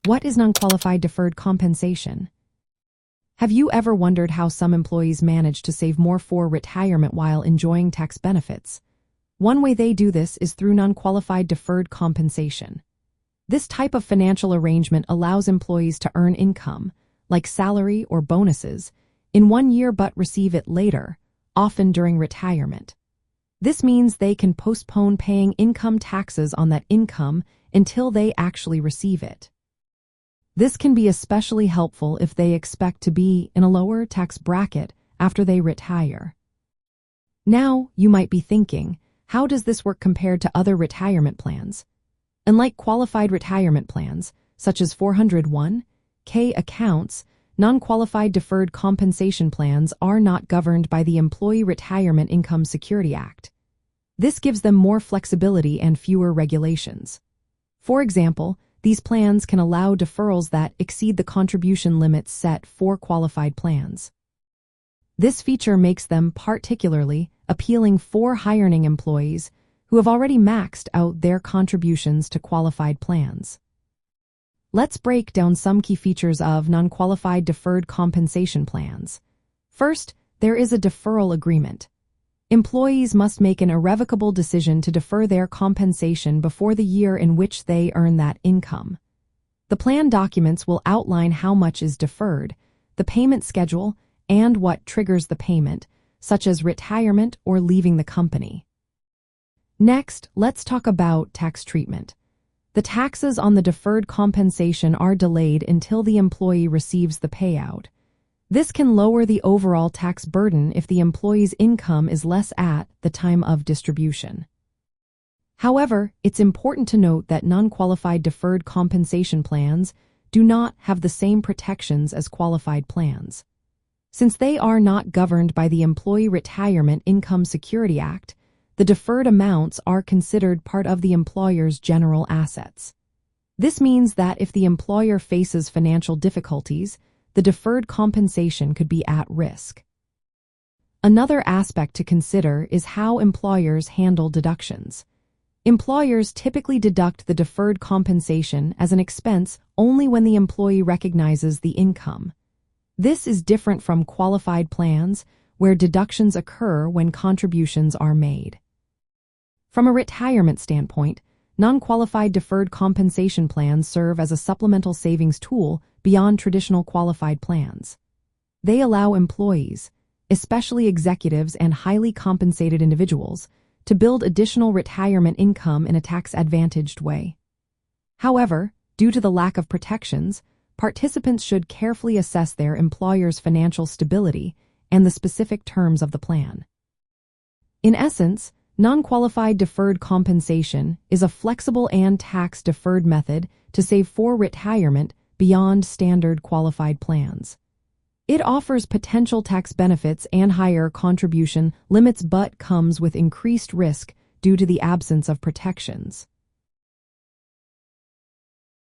What is non-qualified deferred compensation? Have you ever wondered how some employees manage to save more for retirement while enjoying tax benefits? One way they do this is through non-qualified deferred compensation. This type of financial arrangement allows employees to earn income, like salary or bonuses, in one year but receive it later, often during retirement. This means they can postpone paying income taxes on that income until they actually receive it. This can be especially helpful if they expect to be in a lower tax bracket after they retire. Now, you might be thinking, how does this work compared to other retirement plans? Unlike qualified retirement plans, such as 401(k) accounts, non-qualified deferred compensation plans are not governed by the Employee Retirement Income Security Act. This gives them more flexibility and fewer regulations. For example, these plans can allow deferrals that exceed the contribution limits set for qualified plans. This feature makes them particularly appealing for high-earning employees who have already maxed out their contributions to qualified plans. Let's break down some key features of non-qualified deferred compensation plans. First, there is a deferral agreement. Employees must make an irrevocable decision to defer their compensation before the year in which they earn that income. The plan documents will outline how much is deferred, the payment schedule, and what triggers the payment, such as retirement or leaving the company. Next, let's talk about tax treatment. The taxes on the deferred compensation are delayed until the employee receives the payout. This can lower the overall tax burden if the employee's income is less at the time of distribution. However, it's important to note that non-qualified deferred compensation plans do not have the same protections as qualified plans. Since they are not governed by the Employee Retirement Income Security Act, the deferred amounts are considered part of the employer's general assets. This means that if the employer faces financial difficulties, the deferred compensation could be at risk. Another aspect to consider is how employers handle deductions. Employers typically deduct the deferred compensation as an expense only when the employee recognizes the income. This is different from qualified plans, where deductions occur when contributions are made. From a retirement standpoint, non-qualified deferred compensation plans serve as a supplemental savings tool beyond traditional qualified plans. They allow employees, especially executives and highly compensated individuals, to build additional retirement income in a tax-advantaged way. However, due to the lack of protections, participants should carefully assess their employer's financial stability and the specific terms of the plan. In essence, non-qualified deferred compensation is a flexible and tax-deferred method to save for retirement beyond standard qualified plans. It offers potential tax benefits and higher contribution limits but comes with increased risk due to the absence of protections.